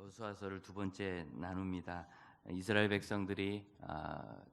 여호수아서를 두 번째 나눕니다. 이스라엘 백성들이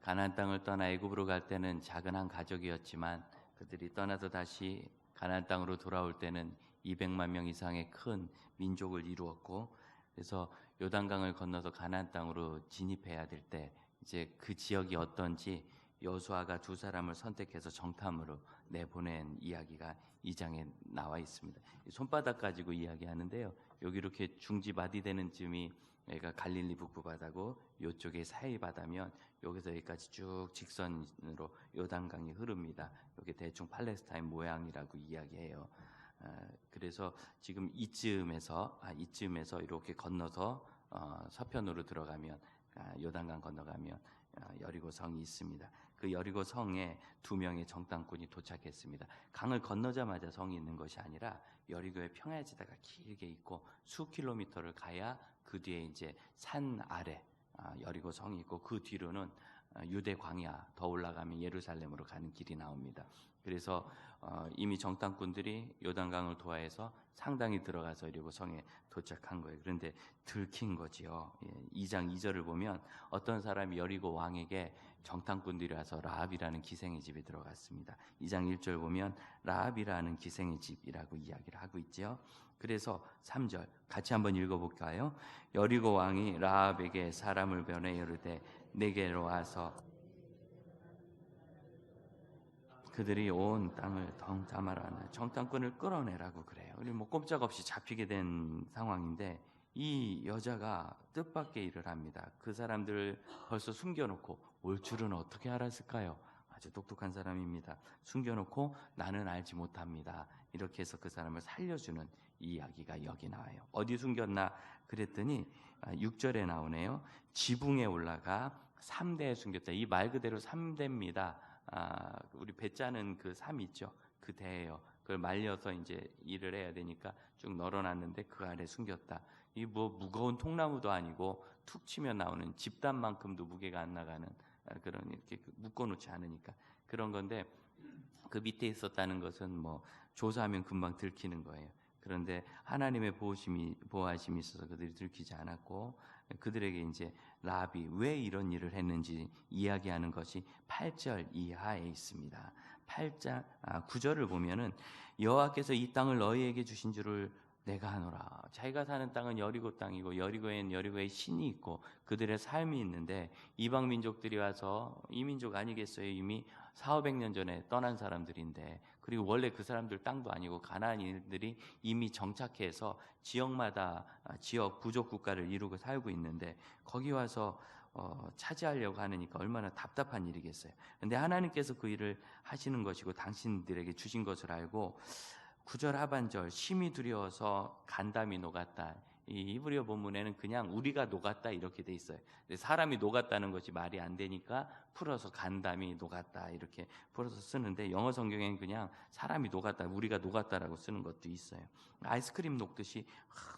가나안 땅을 떠나 애굽으로 갈 때는 작은 한 가족이었지만 그들이 떠나서 다시 가나안 땅으로 돌아올 때는 200만 명 이상의 큰 민족을 이루었고, 그래서 요단강을 건너서 가나안 땅으로 진입해야 될 때 이제 그 지역이 어떤지 여호수아가 두 사람을 선택해서 정탐으로 내보낸 이야기가 2장에 나와 있습니다. 손바닥 가지고 이야기하는데요. 여기 이렇게 중지 마디되는 쯤이 여기가 갈릴리 북부바다고 이쪽에 사해바다면 여기서 여기까지 쭉 직선으로 요단강이 흐릅니다. 여기 대충 팔레스타인 모양이라고 이야기해요. 그래서 지금 이쯤에서 이렇게 건너서 서편으로 들어가면 요단강 건너가면 여리고 성이 있습니다. 그 여리고 성에 두 명의 정탐꾼이 도착했습니다. 강을 건너자마자 성이 있는 것이 아니라 여리고의 평야지대가 길게 있고 수 킬로미터를 가야 그 뒤에 이제 산 아래 여리고 성이 있고 그 뒤로는 유대 광야 더 올라가면 예루살렘으로 가는 길이 나옵니다. 그래서 이미 정탐꾼들이 요단강을 도하해서 상당히 들어가서 여리고 성에 도착한 거예요. 그런데 들킨 거지요. 2장 2절을 보면 어떤 사람이 여리고 왕에게 정탐꾼들이 와서 라합이라는 기생의 집에 들어갔습니다. 2장 1절 보면 라합이라는 기생의 집이라고 이야기를 하고 있죠. 그래서 3절 같이 한번 읽어볼까요? 여리고 왕이 라합에게 사람을 보내 이르되 내게로 와서 그들이 온 땅을 덩탐하라. 정탐꾼을 끌어내라고 그래요. 뭐 꼼짝없이 잡히게 된 상황인데 이 여자가 뜻밖의 일을 합니다. 그 사람들 벌써 숨겨놓고 올 줄은 어떻게 알았을까요? 아주 똑똑한 사람입니다. 숨겨놓고 나는 알지 못합니다. 이렇게 해서 그 사람을 살려주는 이야기가 여기 나와요. 어디 숨겼나 그랬더니 6절에 나오네요. 지붕에 올라가 3대에 숨겼다. 이 말 그대로 3대입니다. 우리 배 짜는 그 삶 있죠. 그 대예요. 그걸 말려서 이제 일을 해야 되니까 쭉 널어놨는데 그 아래 숨겼다. 이 뭐 무거운 통나무도 아니고 툭 치면 나오는 집단만큼도 무게가 안 나가는 그런 이렇게 묶어놓지 않으니까 그런 건데 그 밑에 있었다는 것은 뭐 조사하면 금방 들키는 거예요. 그런데 하나님의 보호하심이 있어서 그들이 들키지 않았고 그들에게 이제 라합이 왜 이런 일을 했는지 이야기하는 것이 8절 이하에 있습니다. 9절을 보면은 여호와께서 이 땅을 너희에게 주신 줄을 내가 하노라. 자기가 사는 땅은 여리고 땅이고 여리고엔 여리고의 신이 있고 그들의 삶이 있는데 이방 민족들이 와서 이 민족 아니겠어요? 이미 400~500년 전에 떠난 사람들인데 그리고 원래 그 사람들 땅도 아니고 가나안인들이 이미 정착해서 지역마다 지역 부족 국가를 이루고 살고 있는데 거기 와서 차지하려고 하니까 얼마나 답답한 일이겠어요. 그런데 하나님께서 그 일을 하시는 것이고 당신들에게 주신 것을 알고 9절 하반절 심히 두려워서 간담이 녹았다. 이 히브리어 본문에는 그냥 우리가 녹았다 이렇게 돼 있어요. 사람이 녹았다는 것이 말이 안 되니까 풀어서 간담이 녹았다 이렇게 풀어서 쓰는데 영어 성경에는 그냥 사람이 녹았다, 우리가 녹았다라고 쓰는 것도 있어요. 아이스크림 녹듯이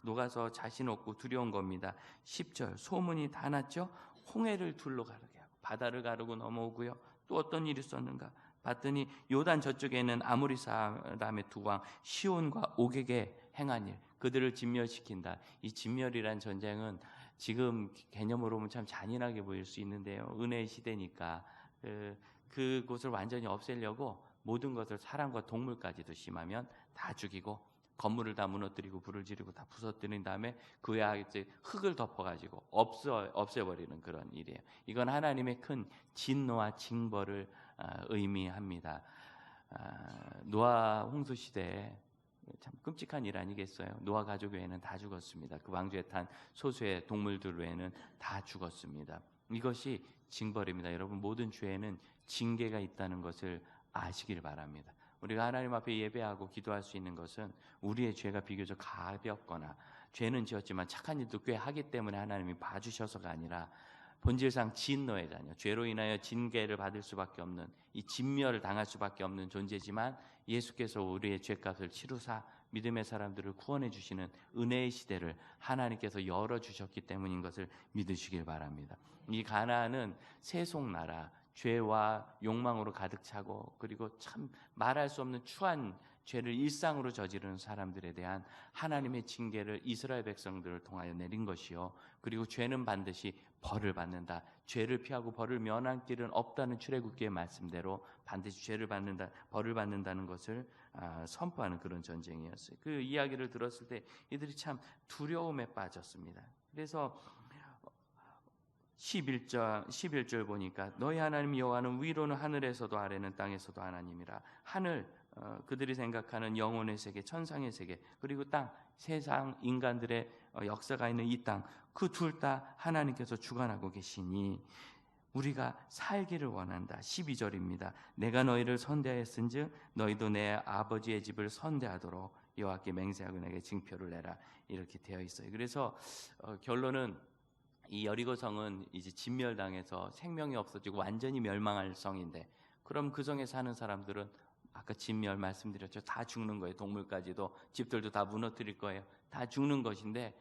녹아서 자신 없고 두려운 겁니다. 10절 소문이 다 났죠. 홍해를 둘러 가르게 하고 바다를 가르고 넘어오고요. 또 어떤 일이 있었는가 봤더니 요단 저쪽에 있는 아모리 사람의 두 왕 시온과 옥에게 행한 일, 그들을 진멸시킨다. 이 진멸이란 전쟁은 지금 개념으로 보면 참 잔인하게 보일 수 있는데요. 은혜의 시대니까 그곳을 완전히 없애려고 모든 것을 사람과 동물까지도 심하면 다 죽이고 건물을 다 무너뜨리고 불을 지르고 다 부서뜨린 다음에 그 위에 이제 흙을 덮어가지고 없애버리는 그런 일이에요. 이건 하나님의 큰 진노와 징벌을 의미합니다. 노아 홍수 시대에 참 끔찍한 일 아니겠어요? 노아 가족 외에는 다 죽었습니다. 그 왕조에 탄 소수의 동물들 외에는 다 죽었습니다. 이것이 징벌입니다. 여러분 모든 죄에는 징계가 있다는 것을 아시길 바랍니다. 우리가 하나님 앞에 예배하고 기도할 수 있는 것은 우리의 죄가 비교적 가볍거나 죄는 지었지만 착한 일도 꽤 하기 때문에 하나님이 봐주셔서가 아니라 본질상 진노의 자녀, 죄로 인하여 징계를 받을 수밖에 없는 이 진멸을 당할 수밖에 없는 존재지만 예수께서 우리의 죄값을 치루사 믿음의 사람들을 구원해 주시는 은혜의 시대를 하나님께서 열어주셨기 때문인 것을 믿으시길 바랍니다. 이 가나안은 세속나라, 죄와 욕망으로 가득 차고 그리고 참 말할 수 없는 추한 죄를 일상으로 저지르는 사람들에 대한 하나님의 징계를 이스라엘 백성들을 통하여 내린 것이요, 그리고 죄는 반드시 벌을 받는다, 죄를 피하고 벌을 면한 길은 없다는 출애굽기의 말씀대로 반드시 죄를 받는다, 벌을 받는다는 것을 선포하는 그런 전쟁이었어요. 그 이야기를 들었을 때 이들이 참 두려움에 빠졌습니다. 그래서 11절 보니까 너희 하나님 여호와는 위로는 하늘에서도 아래는 땅에서도 하나님이라. 하늘, 그들이 생각하는 영혼의 세계, 천상의 세계, 그리고 땅, 세상 인간들의 역사가 있는 이 땅, 그 둘 다 하나님께서 주관하고 계시니 우리가 살기를 원한다. 12절입니다. 내가 너희를 선대하였은즉 너희도 내 아버지의 집을 선대하도록 여호와께 맹세하고 내게 징표를 내라. 이렇게 되어 있어요. 그래서 결론은 이 여리고성은 이제 진멸당해서 생명이 없어지고 완전히 멸망할 성인데, 그럼 그 성에 사는 사람들은 아까 진멸 말씀드렸죠. 다 죽는 거예요. 동물까지도, 집들도 다 무너뜨릴 거예요. 다 죽는 것인데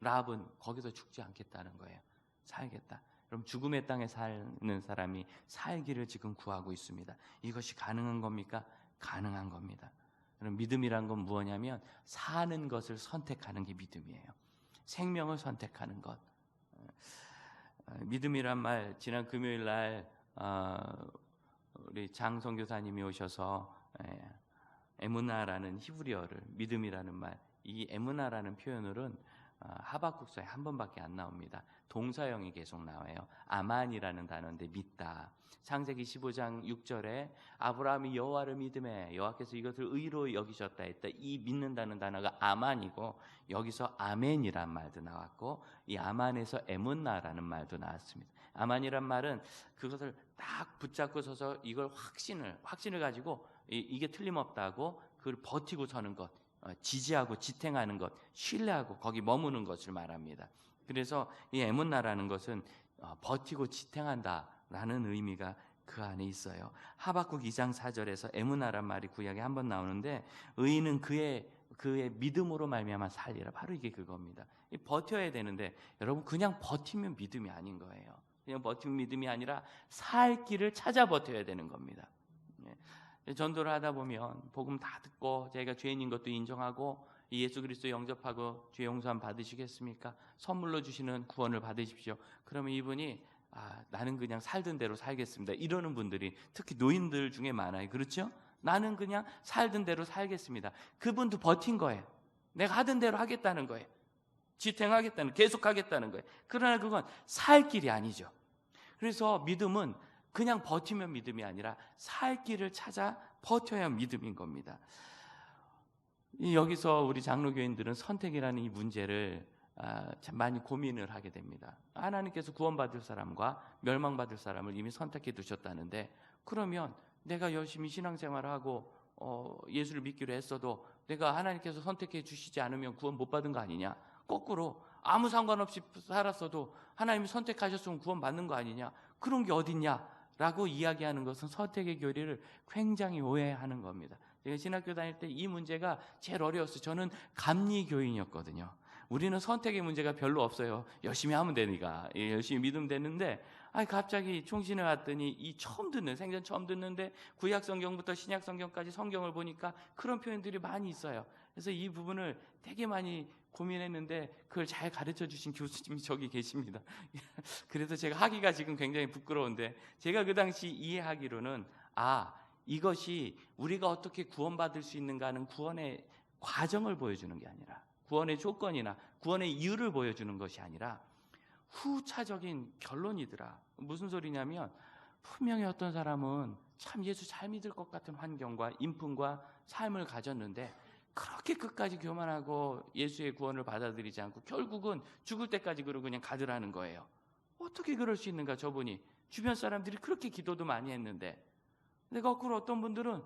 라합은 거기서 죽지 않겠다는 거예요. 살겠다. 그럼 죽음의 땅에 사는 사람이 살기를 지금 구하고 있습니다. 이것이 가능한 겁니까? 가능한 겁니다. 그럼 믿음이란 건 무엇이냐면 사는 것을 선택하는 게 믿음이에요. 생명을 선택하는 것. 믿음이란 말, 지난 금요일 날 우리 장 선교사님이 오셔서 에무나라는 히브리어를, 믿음이라는 말, 이 에무나라는 표현으로는 하박국서에 한 번밖에 안 나옵니다. 동사형이 계속 나와요. 아만이라는 단어인데 믿다. 창세기 15장 6절에 아브라함이 여호와를 믿음에 여호와께서 이것을 의로 여기셨다 했다. 이 믿는다는 단어가 아만이고, 여기서 아멘이란 말도 나왔고, 이 아만에서 에문나라는 말도 나왔습니다. 아만이란 말은 그것을 딱 붙잡고 서서 이걸 확신을 가지고 이게 틀림없다고 그걸 버티고 서는 것, 지지하고 지탱하는 것, 신뢰하고 거기 머무는 것을 말합니다. 그래서 이 에문나라는 것은 버티고 지탱한다라는 의미가 그 안에 있어요. 하박국 2장 4절에서 에문나란 말이 구약에 한 번 나오는데, 의인은 그의 믿음으로 말미암아 살리라. 바로 이게 그겁니다. 버텨야 되는데 여러분, 그냥 버티면 믿음이 아닌 거예요. 그냥 버티면 믿음이 아니라 살 길을 찾아 버텨야 되는 겁니다. 전도를 하다 보면 복음 다 듣고 제가 죄인인 것도 인정하고 예수 그리스도 영접하고 죄 용서함 받으시겠습니까? 선물로 주시는 구원을 받으십시오. 그러면 이분이 나는 그냥 살던 대로 살겠습니다, 이러는 분들이 특히 노인들 중에 많아요. 그렇죠? 나는 그냥 살던 대로 살겠습니다. 그분도 버틴 거예요. 내가 하던 대로 하겠다는 거예요. 지탱하겠다는, 계속하겠다는 거예요. 그러나 그건 살 길이 아니죠. 그래서 믿음은 그냥 버티면 믿음이 아니라 살 길을 찾아 버텨야 믿음인 겁니다. 여기서 우리 장로교인들은 선택이라는 이 문제를 참 많이 고민을 하게 됩니다. 하나님께서 구원받을 사람과 멸망받을 사람을 이미 선택해 두셨다는데, 그러면 내가 열심히 신앙생활을 하고 예수를 믿기로 했어도 내가 하나님께서 선택해 주시지 않으면 구원 못 받은 거 아니냐? 거꾸로 아무 상관없이 살았어도 하나님이 선택하셨으면 구원 받는 거 아니냐? 그런 게 어딨냐? 라고 이야기하는 것은 선택의 교리를 굉장히 오해하는 겁니다. 제가 신학교 다닐 때 이 문제가 제일 어려웠어요. 저는 감리교인이었거든요. 우리는 선택의 문제가 별로 없어요. 열심히 하면 되니까. 열심히 믿으면 되는데, 갑자기 총신에 왔더니 생전 처음 듣는데 구약 성경부터 신약 성경까지 성경을 보니까 그런 표현들이 많이 있어요. 그래서 이 부분을 되게 많이 고민했는데 그걸 잘 가르쳐 주신 교수님이 저기 계십니다. 그래서 제가 하기가 지금 굉장히 부끄러운데, 제가 그 당시 이해하기로는 이것이 우리가 어떻게 구원받을 수 있는가 하는 구원의 과정을 보여주는 게 아니라, 구원의 조건이나 구원의 이유를 보여주는 것이 아니라 후차적인 결론이더라. 무슨 소리냐면, 분명히 어떤 사람은 참 예수 잘 믿을 것 같은 환경과 인품과 삶을 가졌는데 그렇게 끝까지 교만하고 예수의 구원을 받아들이지 않고 결국은 죽을 때까지 그냥 가더라는 거예요. 어떻게 그럴 수 있는가? 저분이 주변 사람들이 그렇게 기도도 많이 했는데. 근데 거꾸로 어떤 분들은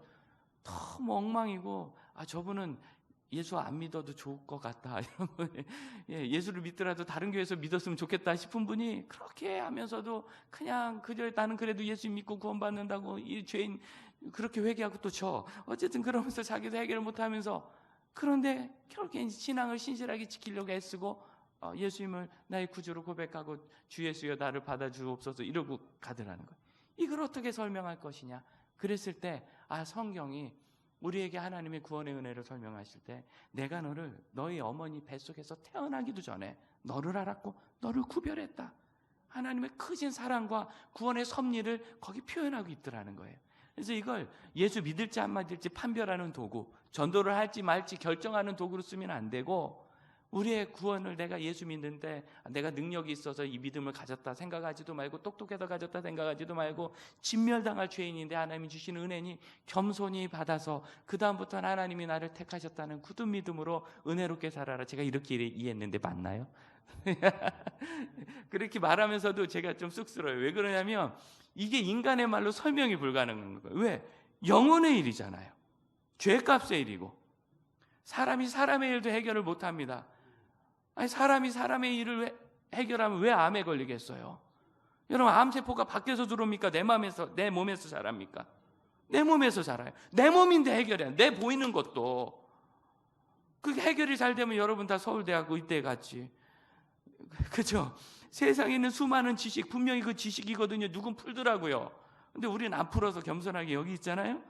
너무 엉망이고 저분은 예수 안 믿어도 좋을 것 같다, 이런 거. 예수를 믿더라도 다른 교회에서 믿었으면 좋겠다 싶은 분이 그렇게 하면서도 그냥 그저 나는 그래도 예수 믿고 구원받는다고 이 죄인 그렇게 회개하고 또 어쨌든 그러면서 자기도 해결을 못하면서, 그런데 결국엔 신앙을 신실하게 지키려고 애쓰고 예수님을 나의 구주로 고백하고 주 예수여 나를 받아주옵소서 이러고 가더라는 거예요. 이걸 어떻게 설명할 것이냐? 그랬을 때 성경이 우리에게 하나님의 구원의 은혜를 설명하실 때 내가 너를 너희 어머니 뱃속에서 태어나기도 전에 너를 알았고 너를 구별했다. 하나님의 크신 사랑과 구원의 섭리를 거기 표현하고 있더라는 거예요. 그래서 이걸 예수 믿을지 안 믿을지 판별하는 도구, 전도를 할지 말지 결정하는 도구로 쓰면 안 되고, 우리의 구원을 내가 예수 믿는데 내가 능력이 있어서 이 믿음을 가졌다 생각하지도 말고, 똑똑해서 가졌다 생각하지도 말고, 진멸당할 죄인인데 하나님이 주시는 은혜니 겸손히 받아서 그 다음부터는 하나님이 나를 택하셨다는 굳은 믿음으로 은혜롭게 살아라. 제가 이렇게 이해했는데 맞나요? 그렇게 말하면서도 제가 좀 쑥스러워요. 왜 그러냐면 이게 인간의 말로 설명이 불가능한 거예요. 왜? 영혼의 일이잖아요. 죄값의 일이고, 사람이 사람의 일도 해결을 못합니다. 아니, 사람이 사람의 일을 해결하면 왜 암에 걸리겠어요? 여러분, 암세포가 밖에서 들어옵니까? 내 몸에서 자랍니까? 내 몸에서 자라요. 내 몸인데 해결이 안 돼. 내 보이는 것도. 그 해결이 잘 되면 여러분 다 서울대학 의대에 갔지. 그죠? 세상에 있는 수많은 지식, 분명히 그 지식이거든요. 누군 풀더라고요. 근데 우리는 안 풀어서 겸손하게 여기 있잖아요.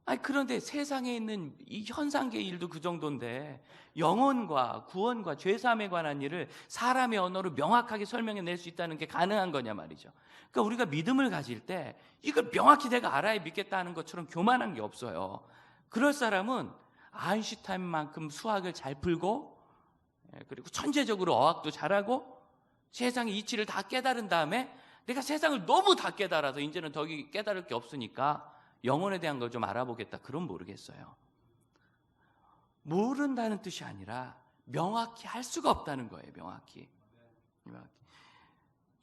아니, 그런데 세상에 있는 이 현상계의 일도 그 정도인데, 영혼과 구원과 죄사함에 관한 일을 사람의 언어로 명확하게 설명해낼 수 있다는 게 가능한 거냐 말이죠. 그러니까 우리가 믿음을 가질 때 이걸 명확히 내가 알아야 믿겠다는 것처럼 교만한 게 없어요. 그럴 사람은 아인슈타인만큼 수학을 잘 풀고, 그리고 천재적으로 어학도 잘하고 세상의 이치를 다 깨달은 다음에, 내가 세상을 너무 다 깨달아서 이제는 더 깨달을 게 없으니까 영혼에 대한 걸 좀 알아보겠다, 그럼 모르겠어요. 모른다는 뜻이 아니라 명확히 할 수가 없다는 거예요. 명확히.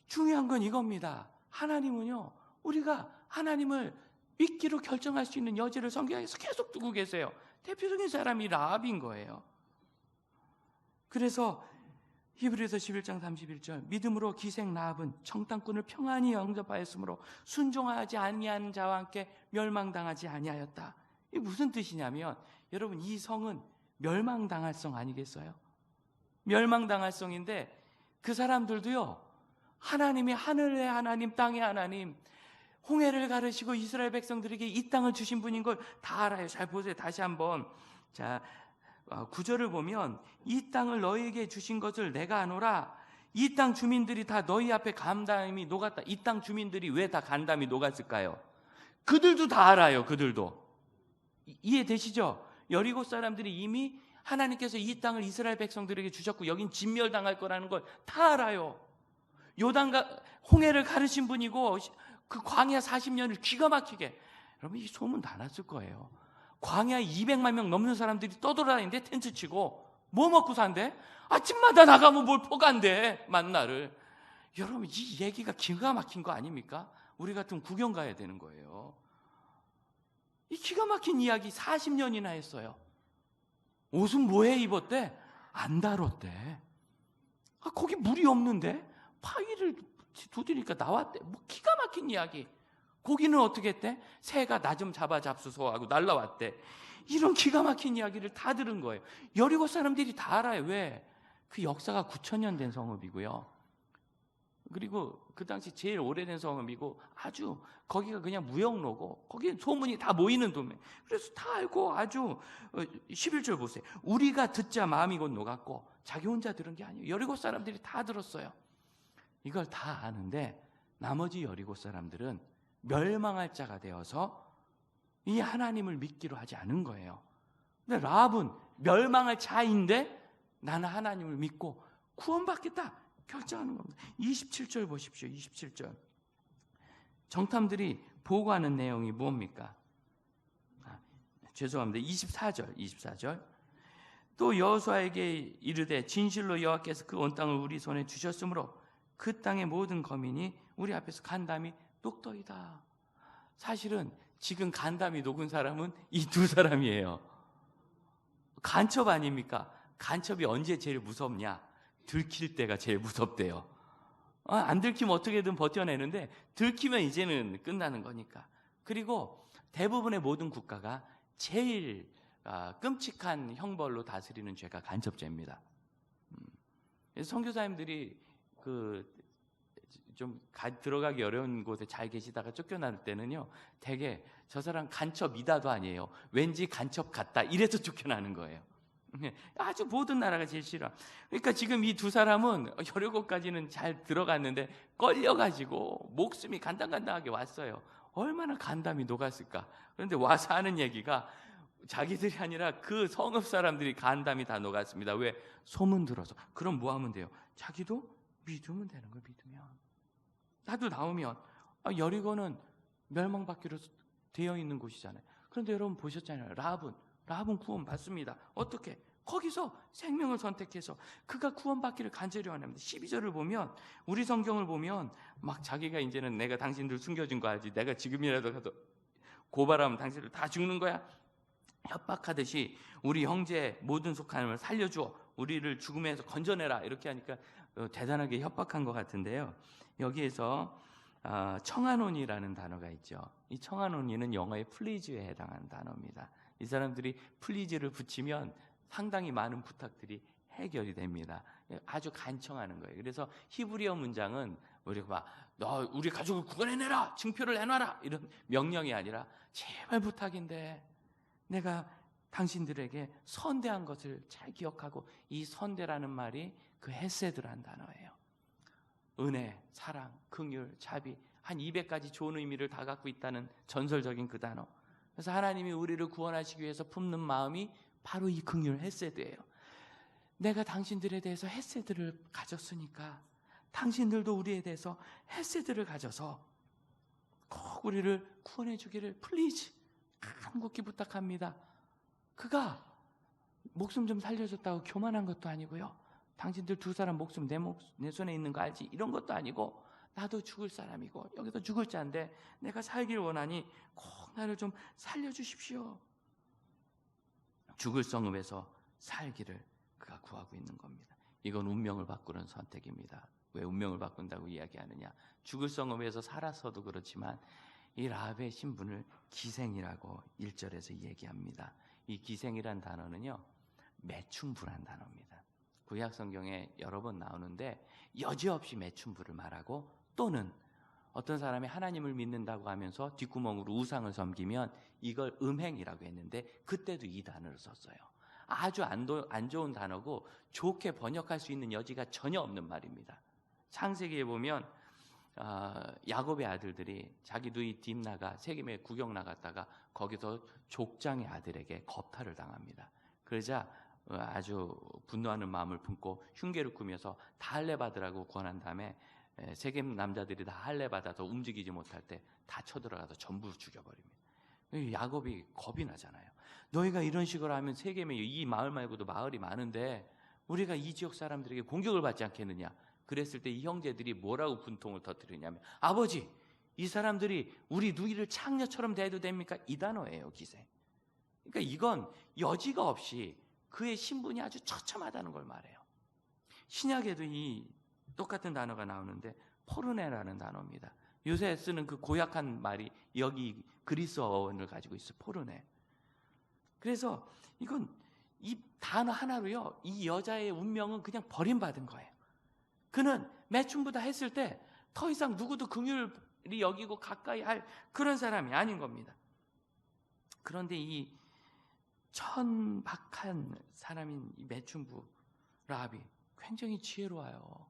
중요한 건 이겁니다. 하나님은요, 우리가 하나님을 믿기로 결정할 수 있는 여지를 성경에서 계속 두고 계세요. 대표적인 사람이 라합인 거예요. 그래서 히브리서 11장 31절, 믿음으로 기생 라합은 청당꾼을 평안히 영접하였으므로 순종하지 아니한 자와 함께 멸망당하지 아니하였다. 이게 무슨 뜻이냐면, 여러분, 이 성은 멸망당할 성 아니겠어요? 멸망당할 성인데, 그 사람들도요, 하나님이 하늘의 하나님, 땅의 하나님, 홍해를 가르시고 이스라엘 백성들에게 이 땅을 주신 분인 걸 다 알아요. 잘 보세요. 다시 한번. 자, 9절을 보면, 이 땅을 너희에게 주신 것을 내가 아노라. 이 땅 주민들이 다 너희 앞에 감담이 녹았다. 이 땅 주민들이 왜 다 감담이 녹았을까요? 그들도 다 알아요. 그들도. 이해되시죠? 여리고 사람들이 이미 하나님께서 이 땅을 이스라엘 백성들에게 주셨고 여긴 진멸당할 거라는 걸 다 알아요. 요단과 홍해를 가르신 분이고 그 광야 40년을 기가 막히게, 여러분, 이 소문 다 났을 거예요. 광야에 200만 명 넘는 사람들이 떠돌아다니는데 텐트 치고 뭐 먹고 산대? 아침마다 나가면 뭘 포간대, 만나를. 여러분, 이 얘기가 기가 막힌 거 아닙니까? 우리 같으면 구경 가야 되는 거예요. 이 기가 막힌 이야기 40년이나 했어요. 옷은 뭐해 입었대? 안 다뤘대. 거기 물이 없는데 파위를 두드리니까 나왔대. 뭐 기가 막힌 이야기. 고기는 어떻게 했대? 새가 나 좀 잡아 잡수소 하고 날라왔대. 이런 기가 막힌 이야기를 다 들은 거예요. 여리고 사람들이 다 알아요. 왜? 그 역사가 9,000년 된 성읍이고요. 그리고 그 당시 제일 오래된 성읍이고, 아주 거기가 그냥 무역로고, 거기에 소문이 다 모이는 도매. 그래서 다 알고, 아주 11절 보세요. 우리가 듣자 마음이 곧 녹았고, 자기 혼자 들은 게 아니에요. 여리고 사람들이 다 들었어요. 이걸 다 아는데 나머지 여리고 사람들은 멸망할 자가 되어서 이 하나님을 믿기로 하지 않은 거예요. 근데 라합은 멸망할 자인데 나는 하나님을 믿고 구원받겠다 결정하는 겁니다. 27절 보십시오. 27절. 정탐들이 보고하는 내용이 뭡니까? 죄송합니다. 24절. 또 여호수아에게 이르되 진실로 여호와께서 그 온 땅을 우리 손에 주셨으므로 그 땅의 모든 거민이 우리 앞에서 간담이 녹더이다. 사실은 지금 간담이 녹은 사람은 이 두 사람이에요. 간첩 아닙니까? 간첩이 언제 제일 무섭냐? 들킬 때가 제일 무섭대요. 안 들키면 어떻게든 버텨내는데 들키면 이제는 끝나는 거니까. 그리고 대부분의 모든 국가가 제일 끔찍한 형벌로 다스리는 죄가 간첩죄입니다. 그래서 선교사님들이 좀 들어가기 어려운 곳에 잘 계시다가 쫓겨날 때는요, 되게 저 사람 간첩 이다도 아니에요. 왠지 간첩 같다. 이래서 쫓겨나는 거예요. 아주 모든 나라가 제일 싫어. 그러니까 지금 이 두 사람은 여리고까지는 잘 들어갔는데 걸려가지고 목숨이 간당간당하게 왔어요. 얼마나 간담이 녹았을까. 그런데 와서 하는 얘기가 자기들이 아니라 그 성읍 사람들이 간담이 다 녹았습니다. 왜? 소문 들어서. 그럼 뭐 하면 돼요? 자기도 믿으면 되는 거예요. 믿으면. 나도 나오면 여리고는 멸망받기로 되어 있는 곳이잖아요. 그런데 여러분 보셨잖아요. 라합은 구원받습니다. 어떻게? 거기서 생명을 선택해서 그가 구원받기를 간절히 원합니다. 12절을 보면, 우리 성경을 보면 막 자기가 이제는 내가 당신들 숨겨준 거 알지? 내가 지금이라도 가서 고발하면 당신들 다 죽는 거야? 협박하듯이 우리 형제 모든 속함을 살려주어 우리를 죽음에서 건져내라, 이렇게 하니까 대단하게 협박한 것 같은데요. 여기에서 청하노니라는 단어가 있죠. 이 청하노니는 영어의 플리즈에 해당하는 단어입니다. 이 사람들이 플리즈를 붙이면 상당히 많은 부탁들이 해결이 됩니다. 아주 간청하는 거예요. 그래서 히브리어 문장은 우리가 너 우리 가족을 구원해내라, 증표를 내놔라, 이런 명령이 아니라 제발 부탁인데 내가 당신들에게 선대한 것을 잘 기억하고, 이 선대라는 말이 그 헤세드라는 단어예요. 은혜, 사랑, 긍휼, 자비, 한 200가지 좋은 의미를 다 갖고 있다는 전설적인 그 단어. 그래서 하나님이 우리를 구원하시기 위해서 품는 마음이 바로 이 긍휼, 헤세드예요. 내가 당신들에 대해서 헤세드를 가졌으니까 당신들도 우리에 대해서 헤세드를 가져서 꼭 우리를 구원해 주기를 플리즈 간곡히 부탁합니다. 그가 목숨 좀 살려줬다고 교만한 것도 아니고요, 당신들 두 사람 목숨 내 손에 있는 거 알지? 이런 것도 아니고, 나도 죽을 사람이고 여기서 죽을 자인데 내가 살길 원하니 꼭 나를 좀 살려주십시오. 죽을 성읍에서 살기를 그가 구하고 있는 겁니다. 이건 운명을 바꾸는 선택입니다. 왜 운명을 바꾼다고 이야기하느냐? 죽을 성읍에서 살아서도 그렇지만 이 라합의 신분을 기생이라고 1절에서 얘기합니다. 이 기생이란 단어는요, 매춘부란 단어입니다. 구약 성경에 여러 번 나오는데 여지없이 매춘부를 말하고, 또는 어떤 사람이 하나님을 믿는다고 하면서 뒷구멍으로 우상을 섬기면 이걸 음행이라고 했는데 그때도 이 단어를 썼어요. 아주 안 좋은 단어고 좋게 번역할 수 있는 여지가 전혀 없는 말입니다. 창세기에 보면 야곱의 아들들이 자기 누이 딥나가 세겜에 구경 나갔다가 거기서 족장의 아들에게 겁탈을 당합니다. 그러자 아주 분노하는 마음을 품고 흉계를 꾸며서 다 할례 받으라고 권한 다음에 세겜 남자들이 다 할례 받아서 움직이지 못할 때 다 쳐들어가서 전부 죽여버립니다. 야곱이 겁이 나잖아요. 너희가 이런 식으로 하면 세겜에 이 마을 말고도 마을이 많은데 우리가 이 지역 사람들에게 공격을 받지 않겠느냐. 그랬을 때 이 형제들이 뭐라고 분통을 터뜨리냐면, 아버지, 이 사람들이 우리 누이를 창녀처럼 대해도 됩니까? 이 단어예요, 기생. 그러니까 이건 여지가 없이 그의 신분이 아주 처참하다는 걸 말해요. 신약에도 이 똑같은 단어가 나오는데 포르네라는 단어입니다. 요새 쓰는 그 고약한 말이 여기 그리스어 어원을 가지고 있어요. 포르네. 그래서 이건 이 단어 하나로요, 이 여자의 운명은 그냥 버림받은 거예요. 그는 매춘부다 했을 때 더 이상 누구도 긍휼히 여기고 가까이 할 그런 사람이 아닌 겁니다. 그런데 이 천박한 사람인 이 매춘부 라합이 굉장히 지혜로워요.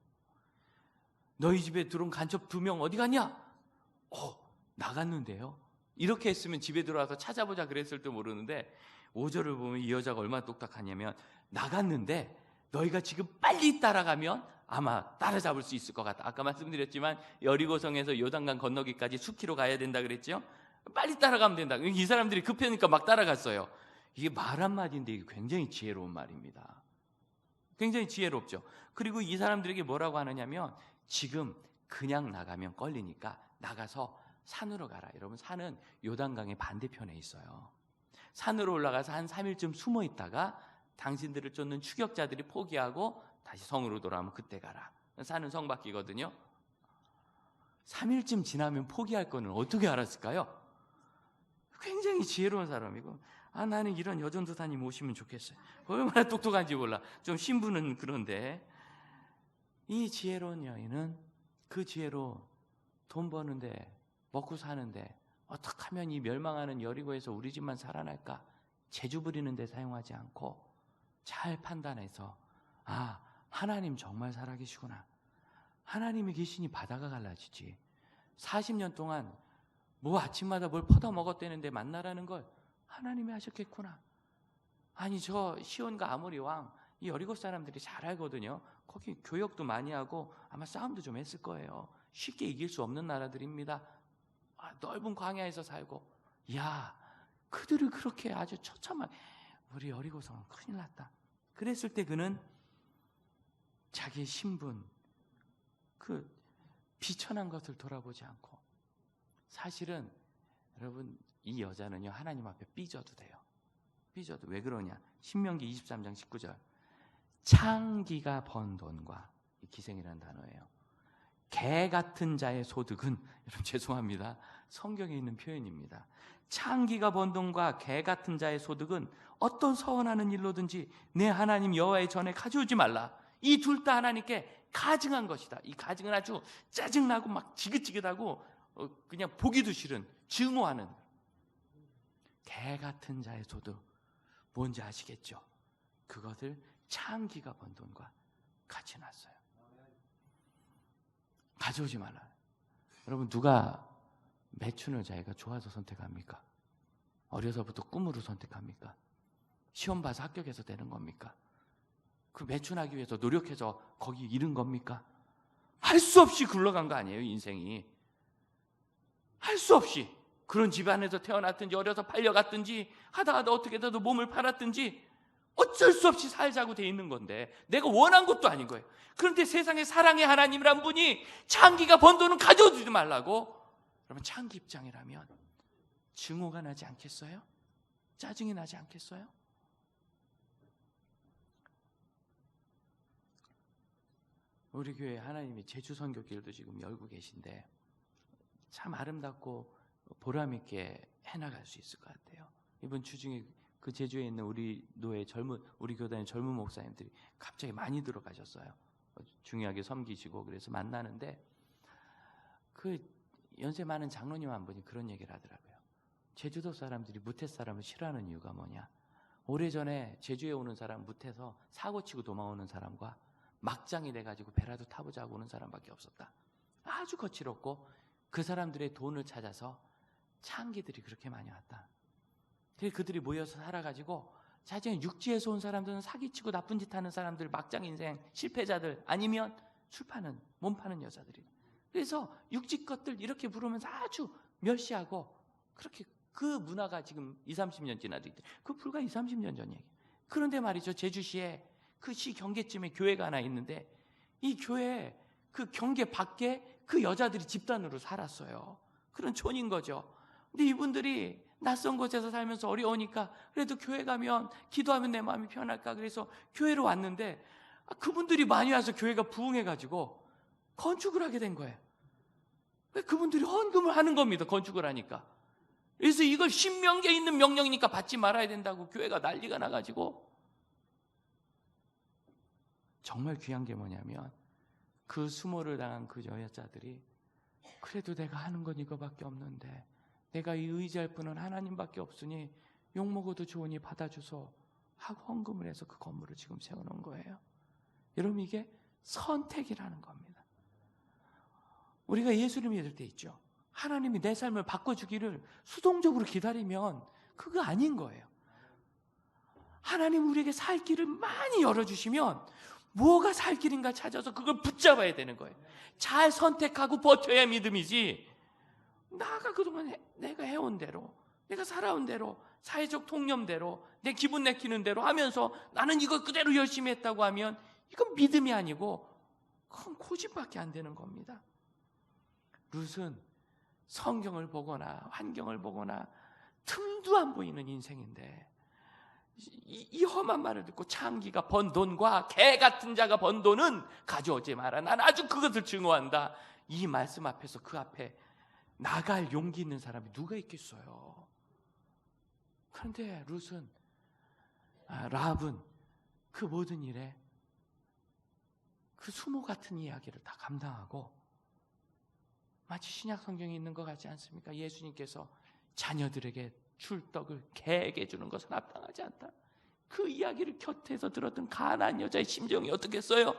너희 집에 들어온 간첩 2명 어디 갔냐? 나갔는데요. 이렇게 했으면 집에 들어와서 찾아보자 그랬을지도 모르는데 5절을 보면 이 여자가 얼마나 똑딱하냐면, 나갔는데 너희가 지금 빨리 따라가면 아마 따라잡을 수 있을 것 같다. 아까 말씀드렸지만 여리고성에서 요단강 건너기까지 수키로 가야 된다 그랬죠. 빨리 따라가면 된다. 이 사람들이 급하니까 막 따라갔어요. 이게 말 한마디인데 이게 굉장히 지혜로운 말입니다. 굉장히 지혜롭죠. 그리고 이 사람들에게 뭐라고 하느냐면, 지금 그냥 나가면 걸리니까 나가서 산으로 가라. 여러분, 산은 요단강의 반대편에 있어요. 산으로 올라가서 한 3일쯤 숨어 있다가 당신들을 쫓는 추격자들이 포기하고 다시 성으로 돌아오면 그때 가라. 산은 성 밖이거든요. 3일쯤 지나면 포기할 거는 어떻게 알았을까요? 굉장히 지혜로운 사람이고, 나는 이런 여전도사님 오시면 좋겠어요. 얼마나 똑똑한지 몰라. 좀 신부는 그런데 이 지혜로운 여인은 그 지혜로 돈 버는데, 먹고 사는데 어떻게 하면 이 멸망하는 여리고에서 우리 집만 살아날까 재주 부리는 데 사용하지 않고 잘 판단해서, 아, 하나님 정말 살아계시구나. 하나님이 계시니 바다가 갈라지지. 40년 동안 뭐 아침마다 뭘 퍼다 먹었다는데 만나라는 걸 하나님이 하셨겠구나. 아니, 저 시온과 아모리 왕, 이 여리고 사람들이 잘 알거든요. 거기 교역도 많이 하고 아마 싸움도 좀 했을 거예요. 쉽게 이길 수 없는 나라들입니다. 넓은 광야에서 살고, 야, 그들을 그렇게 아주 처참하게, 우리 여리고성은 큰일 났다. 그랬을 때 그는 자기의 신분, 그 비천한 것을 돌아보지 않고, 사실은 여러분, 이 여자는요 하나님 앞에 삐져도 돼요. 삐져도. 왜 그러냐? 신명기 23장 19절, 창기가 번 돈과, 이 기생이라는 단어예요. 개 같은 자의 소득은, 여러분 죄송합니다, 성경에 있는 표현입니다. 창기가 번 돈과 개 같은 자의 소득은 어떤 서원하는 일로든지 내 하나님 여호와의 전에 가져오지 말라. 이 둘 다 하나님께 가증한 것이다. 이 가증은 아주 짜증나고 막 지긋지긋하고 그냥 보기도 싫은, 증오하는. 개 같은 자의 소득, 뭔지 아시겠죠? 그것을 창기가 번 돈과 같이 놨어요. 가져오지 말라. 여러분, 누가 매춘을 자기가 좋아서 선택합니까? 어려서부터 꿈으로 선택합니까? 시험 봐서 합격해서 되는 겁니까? 그 매춘하기 위해서 노력해서 거기 이른 겁니까? 할 수 없이 굴러간 거 아니에요, 인생이. 할 수 없이. 그런 집안에서 태어났든지 어려서 팔려갔든지 하다 어떻게든 몸을 팔았든지 어쩔 수 없이 살자고 돼 있는 건데, 내가 원한 것도 아닌 거예요. 그런데 세상에 사랑의 하나님이란 분이 창기가 번 돈은 가져오지 말라고. 여러분, 창기 입장이라면 증오가 나지 않겠어요? 짜증이 나지 않겠어요? 우리 교회 하나님이 제주 선교길도 지금 열고 계신데 참 아름답고 보람 있게 해나갈 수 있을 것 같아요. 이번 주 중에 그 제주에 있는 우리 우리 교단의 젊은 목사님들이 갑자기 많이 들어가셨어요. 중요하게 섬기시고. 그래서 만나는데 그 연세 많은 장로님 한 분이 그런 얘기를 하더라고요. 제주도 사람들이 무태 사람을 싫어하는 이유가 뭐냐? 오래전에 제주에 오는 사람, 무태서 사고치고 도망오는 사람과 막장이 돼가지고 배라도 타보자고 오는 사람밖에 없었다. 아주 거칠었고 그 사람들의 돈을 찾아서 창기들이 그렇게 많이 왔다. 그들이 모여서 살아가지고 자기는 육지에서 온 사람들은 사기치고 나쁜 짓 하는 사람들, 막장 인생 실패자들, 아니면 술 파는, 몸 파는 여자들이. 그래서 육지 것들 이렇게 부르면서 아주 멸시하고, 그렇게 그 문화가 지금 20-30년 지나도 있대. 그 불과 20-30년 전 얘기. 그런데 말이죠, 제주시에 그 시 경계쯤에 교회가 하나 있는데 이 교회 그 경계 밖에 그 여자들이 집단으로 살았어요. 그런 촌인 거죠. 근데 이분들이 낯선 곳에서 살면서 어려우니까 그래도 교회 가면 기도하면 내 마음이 편할까 그래서 교회로 왔는데, 그분들이 많이 와서 교회가 부흥해가지고 건축을 하게 된 거예요. 그분들이 헌금을 하는 겁니다, 건축을 하니까. 그래서 이걸 신명기에 있는 명령이니까 받지 말아야 된다고 교회가 난리가 나가지고. 정말 귀한 게 뭐냐면 그 수모를 당한 그 여자들이, 그래도 내가 하는 건 이거밖에 없는데 내가 이 의지할 분은 하나님밖에 없으니 욕먹어도 좋으니 받아주소 하고 헌금을 해서 그 건물을 지금 세워놓은 거예요. 여러분, 이게 선택이라는 겁니다. 우리가 예수를 믿을 때 있죠, 하나님이 내 삶을 바꿔주기를 수동적으로 기다리면 그거 아닌 거예요. 하나님 우리에게 살 길을 많이 열어주시면 뭐가 살 길인가 찾아서 그걸 붙잡아야 되는 거예요. 잘 선택하고 버텨야 믿음이지, 나가 그동안 내가 해온 대로, 내가 살아온 대로, 사회적 통념대로, 내 기분 내키는 대로 하면서 나는 이거 그대로 열심히 했다고 하면 이건 믿음이 아니고 그건 고집밖에 안 되는 겁니다. 룻은 성경을 보거나 환경을 보거나 틈도 안 보이는 인생인데 이 험한 말을 듣고 창기가 번 돈과 개 같은 자가 번 돈은 가져오지 마라. 난 아주 그것을 증오한다. 이 말씀 앞에서 그 앞에 나갈 용기 있는 사람이 누가 있겠어요? 그런데 룻은, 라합은 그 모든 일에 그 수모 같은 이야기를 다 감당하고 마치 신약 성경에 있는 것 같지 않습니까? 예수님께서 자녀들에게 줄 떡을 개에게 주는 것은 합당하지 않다. 그 이야기를 곁에서 들었던 가난한 여자의 심정이 어떻겠어요?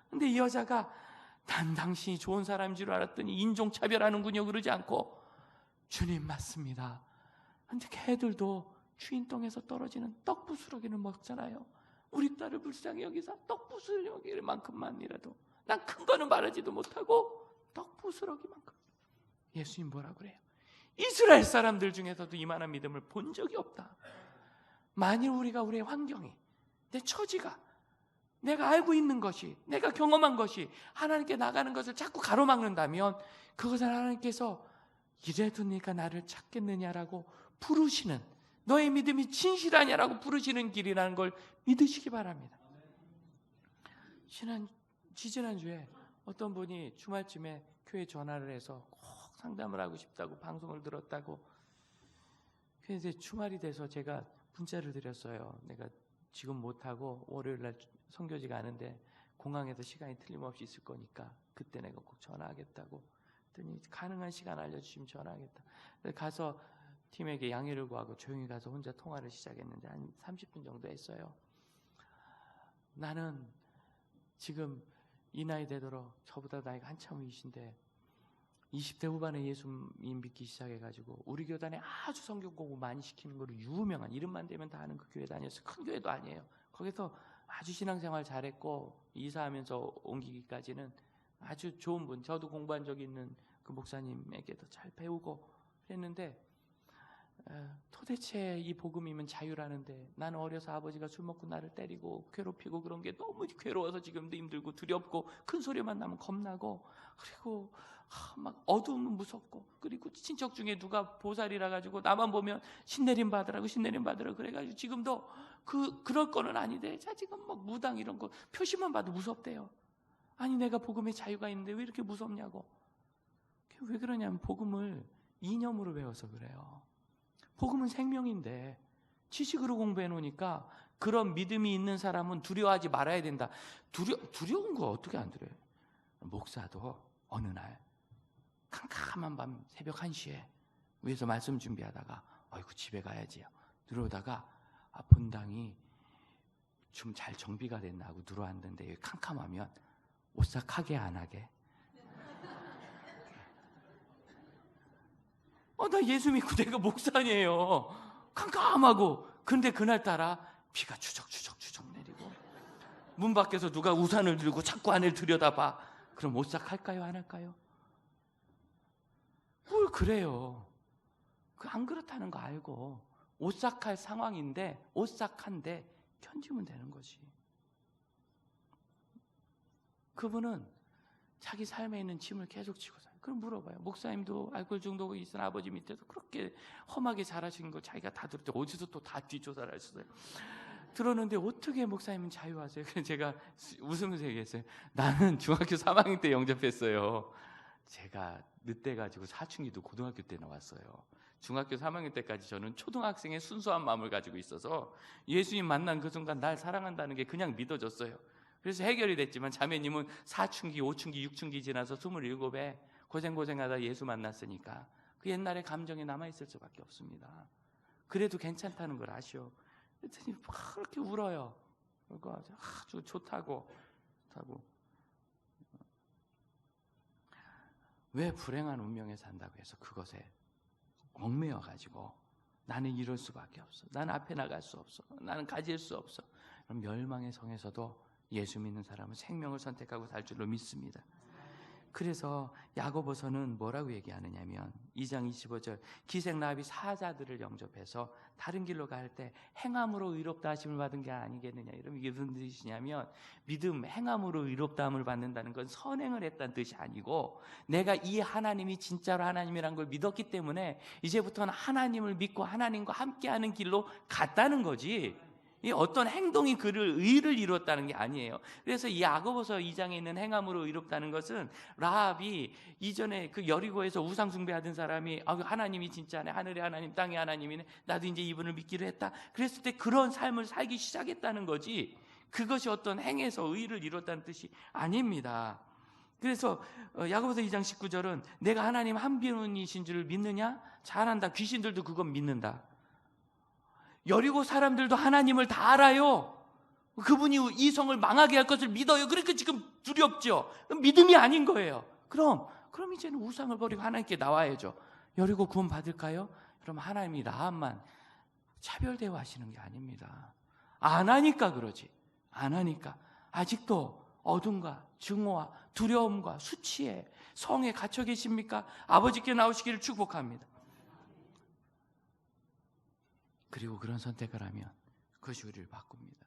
근데 이 여자가 난 당신이 좋은 사람인 줄 알았더니 인종차별하는군요 그러지 않고 주님 맞습니다. 근데 개들도 주인 똥에서 떨어지는 떡 부스러기를 먹잖아요. 우리 딸을 불쌍히 여기서 떡 부스러기만큼만이라도 난 큰 거는 말하지도 못하고 떡 부스러기만큼. 예수님 뭐라 그래요? 이스라엘 사람들 중에서도 이만한 믿음을 본 적이 없다. 만일 우리가 우리의 환경이, 내 처지가, 내가 알고 있는 것이, 내가 경험한 것이 하나님께 나가는 것을 자꾸 가로막는다면 그것은 하나님께서 이래도 네가 나를 찾겠느냐라고 부르시는, 너의 믿음이 진실하냐라고 부르시는 길이라는 걸 믿으시기 바랍니다. 지지난주에 어떤 분이 주말쯤에 교회 전화를 해서 꼭 상담을 하고 싶다고 방송을 들었다고. 그래서 주말이 돼서 제가 문자를 드렸어요. 내가 지금 못하고 월요일날 선교지가 아는데 공항에서 시간이 틀림없이 있을 거니까 그때 내가 꼭 전화하겠다고. 그랬더니 가능한 시간 알려주시면 전화하겠다. 그래서 가서 팀에게 양해를 구하고 조용히 가서 혼자 통화를 시작했는데 한 30분 정도 했어요. 나는 지금 이 나이 되도록 저보다 나이가 한참 위신데 20대 후반에 예수님 믿기 시작해가지고 우리 교단에 아주 성경 공부 많이 시키는 거로 유명한, 이름만 대면 다 아는 그 교회 다녔어요. 큰 교회도 아니에요. 거기서 아주 신앙생활 잘했고 이사하면서 옮기기까지는 아주 좋은 분, 저도 공부한 적이 있는 그 목사님에게도 잘 배우고 그랬는데 도대체 이 복음이면 자유라는데 나는 어려서 아버지가 술 먹고 나를 때리고 괴롭히고 그런 게 너무 괴로워서 지금도 힘들고 두렵고 큰 소리만 나면 겁나고 그리고 막 어두우면 무섭고 그리고 친척 중에 누가 보살이라 가지고 나만 보면 신내림 받으라고 그래가지고 지금도 그럴 거는 아닌데 자 지금 뭐 무당 이런 거 표시만 봐도 무섭대요. 아니 내가 복음의 자유가 있는데 왜 이렇게 무섭냐고. 왜 그러냐면 복음을 이념으로 배워서 그래요. 복음은 생명인데 지식으로 공부해 놓으니까 그런 믿음이 있는 사람은 두려워하지 말아야 된다. 두려운 거 어떻게 안 두려워요? 목사도 어느 날 캄캄한 밤 새벽 1시에 위에서 말씀 준비하다가 아이고 집에 가야지요. 들어오다가 본당이 좀 잘 정비가 됐나 하고 들어왔는데 여기 캄캄하면 오싹하게 안 하게. 나 예수 믿고 내가 목사니에요. 캄캄하고. 근데 그날따라 비가 추적추적 내리고 문 밖에서 누가 우산을 들고 자꾸 안을 들여다봐. 그럼 오싹할까요? 안 할까요? 뭘 그래요. 안 그렇다는 거 알고 오싹할 상황인데 오싹한데 견디면 되는 거지. 그분은 자기 삶에 있는 짐을 계속 지고 살아요. 그럼 물어봐요. 목사님도 알코올 중독이 있은 아버지 밑에서 그렇게 험하게 자라신 거 자기가 다 들었대. 어디서 또 다 뒷조사를 했어요. 들었는데 어떻게 목사님은 자유하세요? 그래서 제가 웃으면서 얘기했어요. 나는 중학교 3학년 때 영접했어요. 제가 늦대가지고 사춘기도 고등학교 때 나왔어요. 중학교 3학년 때까지 저는 초등학생의 순수한 마음을 가지고 있어서 예수님 만난 그 순간 날 사랑한다는 게 그냥 믿어졌어요. 그래서 해결이 됐지만 자매님은 4춘기, 5춘기, 6춘기 지나서 27에 고생하다 예수 만났으니까 그 옛날의 감정이 남아있을 수밖에 없습니다. 그래도 괜찮다는 걸 아시오. 그랬더니 그렇게 울어요. 그리고 아주 좋다고. 왜 불행한 운명에 산다고 해서 그것에 얽매여가지고 나는 이럴 수밖에 없어. 나는 앞에 나갈 수 없어. 나는 가질 수 없어. 그럼 멸망의 성에서도 예수 믿는 사람은 생명을 선택하고 살 줄로 믿습니다. 그래서 야고보서는 뭐라고 얘기하느냐면 2장 25절 기생라합이 사자들을 영접해서 다른 길로 갈 때 행함으로 의롭다 하심을 받은 게 아니겠느냐. 이러면 이게 무슨 뜻이냐면 믿음, 행함으로 의롭다함을 받는다는 건 선행을 했다는 뜻이 아니고 내가 이 하나님이 진짜로 하나님이란 걸 믿었기 때문에 이제부터는 하나님을 믿고 하나님과 함께하는 길로 갔다는 거지. 이 어떤 행동이 그를 의를 이뤘다는 게 아니에요. 그래서 이 야고보서 2장에 있는 행함으로 의롭다는 것은 라합이 이전에 그 여리고에서 우상 숭배하던 사람이 하나님이 진짜네, 하늘의 하나님, 땅의 하나님이네, 나도 이제 이분을 믿기로 했다. 그랬을 때 그런 삶을 살기 시작했다는 거지. 그것이 어떤 행에서 의를 이뤘다는 뜻이 아닙니다. 그래서 야고보서 2장 19절은 내가 하나님 한 분이신 줄 믿느냐? 잘한다. 귀신들도 그건 믿는다. 여리고 사람들도 하나님을 다 알아요. 그분이 이 성을 망하게 할 것을 믿어요. 그러니까 지금 두렵죠. 믿음이 아닌 거예요. 그럼 이제는 우상을 버리고 하나님께 나와야죠. 여리고 구원 받을까요? 그럼 하나님이 나만 차별 대우하시는 게 아닙니다. 안 하니까 그러지. 안 하니까. 아직도 어둠과 증오와 두려움과 수치에 성에 갇혀 계십니까? 아버지께 나오시기를 축복합니다. 그리고 그런 선택을 하면 그것이 우리를 바꿉니다.